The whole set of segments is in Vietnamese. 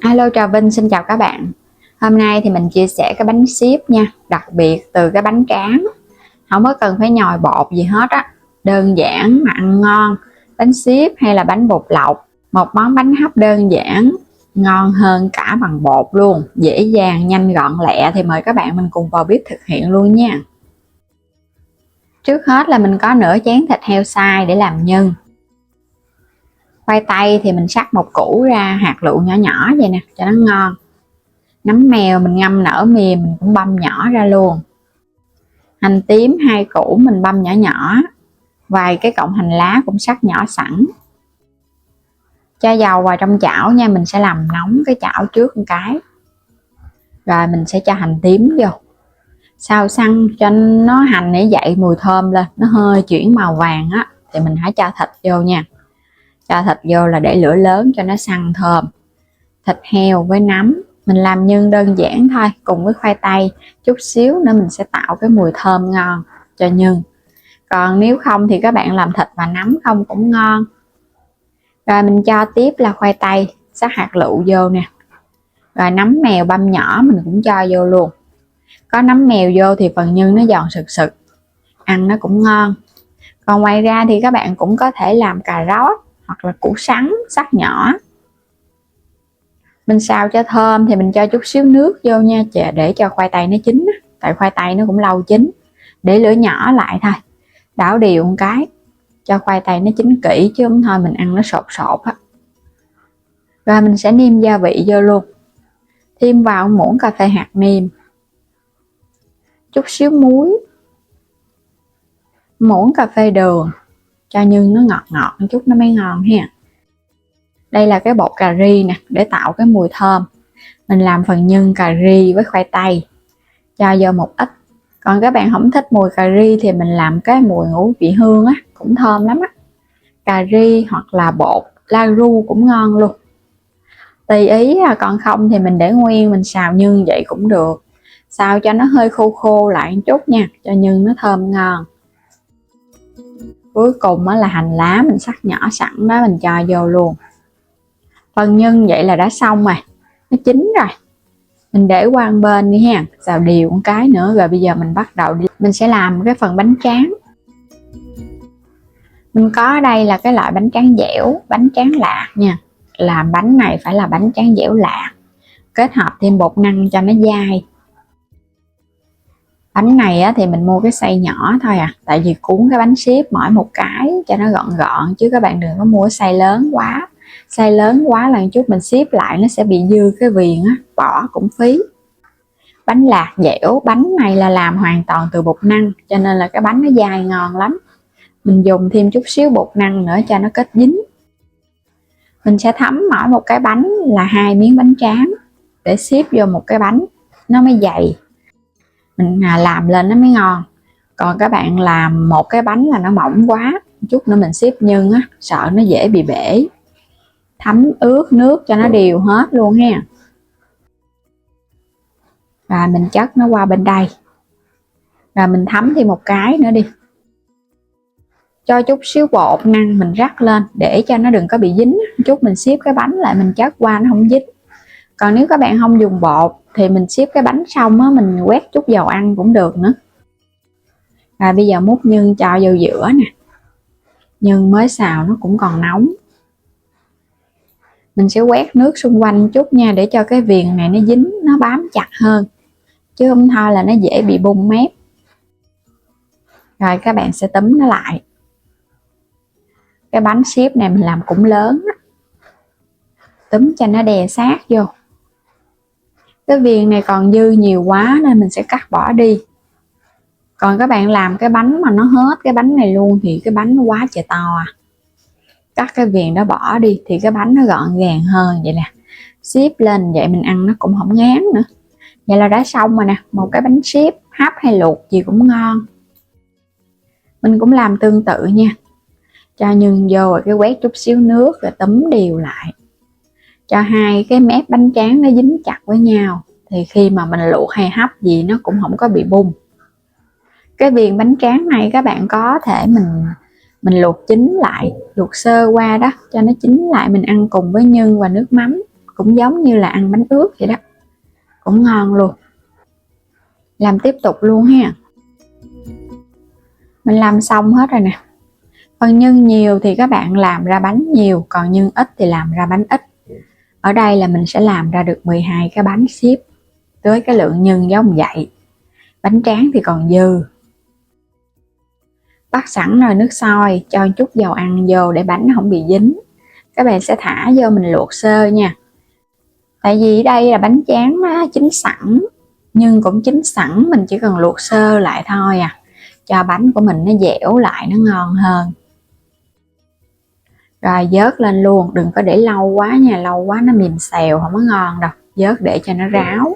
Alo, chào Vinh, xin chào các bạn. Hôm nay thì mình chia sẻ cái bánh xíp nha, đặc biệt từ cái bánh tráng. Không có cần phải nhồi bột gì hết á, đơn giản mà ăn ngon. Bánh xíp hay là bánh bột lọc, một món bánh hấp đơn giản, ngon hơn cả bằng bột luôn, dễ dàng, nhanh gọn lẹ. Thì mời các bạn mình cùng vào bếp thực hiện luôn nha. Trước hết là mình có nửa chén thịt heo xay để làm nhân. Khoai tây thì mình xắt một củ ra hạt lựu nhỏ nhỏ vậy nè cho nó ngon. Nấm mèo mình ngâm nở mềm, mình cũng băm nhỏ ra luôn. Hành tím 2 củ mình băm nhỏ nhỏ. Vài cái cọng hành lá cũng cắt nhỏ sẵn. Cho dầu vào trong chảo nha, mình sẽ làm nóng cái chảo trước một cái. Rồi mình sẽ cho hành tím vô. Xào xăng cho nó hành để dậy mùi thơm lên, nó hơi chuyển màu vàng á thì mình hãy cho thịt vô nha. Cho thịt vô là để lửa lớn cho nó săn thơm. Thịt heo với nấm mình làm nhân đơn giản thôi, cùng với khoai tây chút xíu nữa mình sẽ tạo cái mùi thơm ngon cho nhân. Còn nếu không thì các bạn làm thịt và nấm không cũng ngon. Rồi mình cho tiếp là khoai tây xắt hạt lựu vô nè. Rồi nấm mèo băm nhỏ mình cũng cho vô luôn. Có nấm mèo vô thì phần nhân nó giòn sực sực, ăn nó cũng ngon. Còn ngoài ra thì các bạn cũng có thể làm cà rốt hoặc là củ sắn xắt nhỏ. Mình xào cho thơm thì mình cho chút xíu nước vô nha, để cho khoai tây nó chín, tại khoai tây nó cũng lâu chín. Để lửa nhỏ lại thôi, đảo đều một cái cho khoai tây nó chín kỹ, chứ không thôi mình ăn nó sột sột á. Rồi mình sẽ nêm gia vị vô luôn. Thêm vào muỗng cà phê hạt nêm, chút xíu muối, muỗng cà phê đường, cho nhân nó ngọt ngọt một chút nó mới ngon ha. Đây là cái bột cà ri nè, để tạo cái mùi thơm. Mình làm phần nhân cà ri với khoai tây, cho vô một ít. Còn các bạn không thích mùi cà ri thì mình làm cái mùi ngũ vị hương á, cũng thơm lắm á. Cà ri hoặc là bột la ru cũng ngon luôn, tùy ý. Còn không thì mình để nguyên mình xào nhân vậy cũng được. Xào cho nó hơi khô khô lại một chút nha, cho nhân nó thơm ngon. Cuối cùng là hành lá mình cắt nhỏ sẵn đó, mình cho vô luôn. Phần nhân vậy là đã xong rồi, nó chín rồi. Mình để qua một bên đi ha, xào đều một cái nữa. Rồi bây giờ mình bắt đầu đi. Mình sẽ làm cái phần bánh tráng. Mình có ở đây là cái loại bánh tráng dẻo, bánh tráng lạc nha. Làm bánh này phải là bánh tráng dẻo lạc, kết hợp thêm bột năng cho nó dai. Bánh này á, thì mình mua cái size nhỏ thôi à, tại vì cuốn cái bánh xếp mỗi một cái cho nó gọn gọn, chứ các bạn đừng có mua size lớn quá. Size lớn quá là chút mình xếp lại nó sẽ bị dư cái viền á, bỏ cũng phí. Bánh lạc dẻo, bánh này là làm hoàn toàn từ bột năng, cho nên là cái bánh nó dai ngon lắm. Mình dùng thêm chút xíu bột năng nữa cho nó kết dính. Mình sẽ thấm mỗi một cái bánh là 2 miếng bánh tráng, để xếp vô một cái bánh nó mới dày, mình làm lên nó mới ngon. Còn các bạn làm một cái bánh là nó mỏng quá, chút nữa mình xếp nhân á, sợ nó dễ bị bể. Thấm ướt nước cho nó đều hết luôn ha. Rồi mình chất nó qua bên đây. Rồi mình thấm thêm một cái nữa đi. Cho chút xíu bột năng mình rắc lên để cho nó đừng có bị dính. Chút mình xếp cái bánh lại mình chất qua nó không dính. Còn nếu các bạn không dùng bột thì mình xếp cái bánh xong á, mình quét chút dầu ăn cũng được nữa. Rồi bây giờ múc nhân cho vô giữa nè. Nhân mới xào nó cũng còn nóng. Mình sẽ quét nước xung quanh chút nha, để cho cái viền này nó dính, nó bám chặt hơn, chứ không thôi là nó dễ bị bung mép. Rồi các bạn sẽ túm nó lại. Cái bánh xếp này mình làm cũng lớn á, túm cho nó đè sát vô. Cái viền này còn dư nhiều quá nên mình sẽ cắt bỏ đi. Còn các bạn làm cái bánh mà nó hết cái bánh này luôn thì cái bánh nó quá trời to à. Cắt cái viền đó bỏ đi thì cái bánh nó gọn gàng hơn vậy nè. Xếp lên vậy mình ăn nó cũng không ngán nữa. Vậy là đã xong rồi nè, một cái bánh xếp hấp hay luộc gì cũng ngon. Mình cũng làm tương tự nha. Cho nhân vô rồi cái quét chút xíu nước rồi túm đều lại. Cho hai cái mép bánh tráng nó dính chặt với nhau, thì khi mà mình luộc hay hấp gì nó cũng không có bị bung. Cái viền bánh tráng này các bạn có thể mình luộc chín lại, luộc sơ qua đó cho nó chín lại, mình ăn cùng với nhân và nước mắm cũng giống như là ăn bánh ướt vậy đó, cũng ngon luôn. Làm tiếp tục luôn ha. Mình làm xong hết rồi nè. Phần nhân nhiều thì các bạn làm ra bánh nhiều, còn nhân ít thì làm ra bánh ít. Ở đây là mình sẽ làm ra được 12 cái bánh ship với cái lượng nhân giống vậy. Bánh tráng thì còn dư. Bắt sẵn nồi nước sôi, cho chút dầu ăn vô để bánh không bị dính. Các bạn sẽ thả vô mình luộc sơ nha. Tại vì ở đây là bánh tráng nó chín sẵn, nhưng cũng chín sẵn, mình chỉ cần luộc sơ lại thôi à, cho bánh của mình nó dẻo lại, nó ngon hơn. Rồi vớt lên luôn, đừng có để lâu quá nha, lâu quá nó mềm xèo không có ngon đâu. Vớt để cho nó ráo.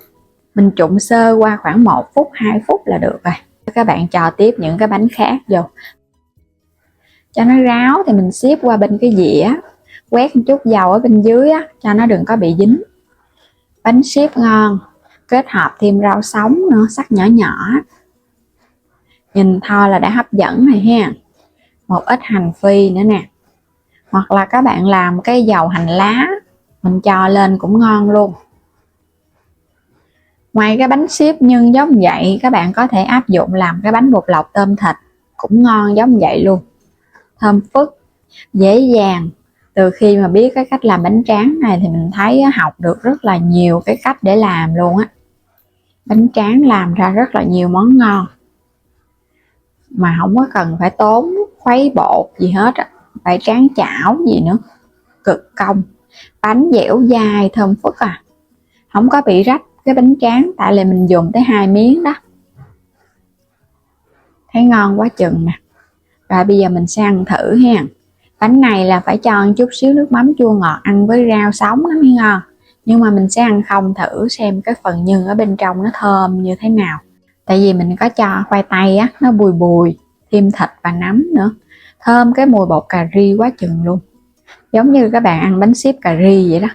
Mình trụng sơ qua khoảng 1 phút 2 phút là được rồi. Các bạn cho tiếp những cái bánh khác vô. Cho nó ráo thì mình xếp qua bên cái dĩa, quét một chút dầu ở bên dưới á, cho nó đừng có bị dính. Bánh xếp ngon, kết hợp thêm rau sống nữa, sắc nhỏ nhỏ. Nhìn thôi là đã hấp dẫn rồi ha. Một ít hành phi nữa nè. Hoặc là các bạn làm cái dầu hành lá, mình cho lên cũng ngon luôn. Ngoài cái bánh xếp nhân giống vậy, các bạn có thể áp dụng làm cái bánh bột lọc tôm thịt, cũng ngon giống vậy luôn. Thơm phức, dễ dàng. Từ khi mà biết cái cách làm bánh tráng này thì mình thấy học được rất là nhiều cái cách để làm luôn á. Bánh tráng làm ra rất là nhiều món ngon, mà không có cần phải tốn khuấy bột gì hết á, phải tráng chảo gì nữa, cực công. Bánh dẻo dai thơm phức à, không có bị rách cái bánh tráng, tại là mình dùng tới 2 miếng đó. Thấy ngon quá chừng nè. Rồi bây giờ mình sẽ ăn thử ha. Bánh này là phải cho một chút xíu nước mắm chua ngọt, ăn với rau sống nó mới ngon. Nhưng mà mình sẽ ăn không thử xem cái phần nhân ở bên trong nó thơm như thế nào. Tại vì mình có cho khoai tây á, nó bùi bùi, thêm thịt và nấm nữa. Thơm cái mùi bột cà ri quá chừng luôn. Giống như các bạn ăn bánh xếp cà ri vậy đó.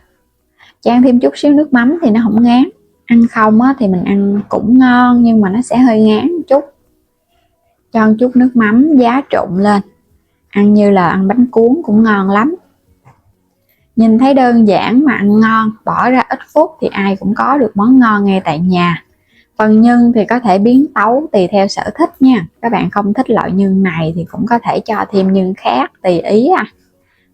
Chan thêm chút xíu nước mắm thì nó không ngán. Ăn không á, thì mình ăn cũng ngon, nhưng mà nó sẽ hơi ngán một chút. Cho một chút nước mắm giá trộn lên, ăn như là ăn bánh cuốn cũng ngon lắm. Nhìn thấy đơn giản mà ăn ngon, bỏ ra ít phút thì ai cũng có được món ngon ngay tại nhà. Phần nhân thì có thể biến tấu tùy theo sở thích nha. Các bạn không thích loại nhân này thì cũng có thể cho thêm nhân khác, tùy ý à.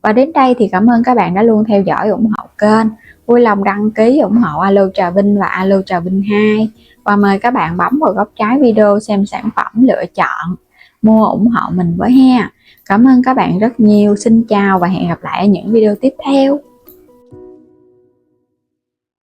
Và đến đây thì cảm ơn các bạn đã luôn theo dõi ủng hộ kênh. Vui lòng đăng ký ủng hộ Alo Trà Vinh và Alo Trà Vinh 2. Và mời các bạn bấm vào góc trái video xem sản phẩm lựa chọn, mua ủng hộ mình với ha. Cảm ơn các bạn rất nhiều. Xin chào và hẹn gặp lại ở những video tiếp theo.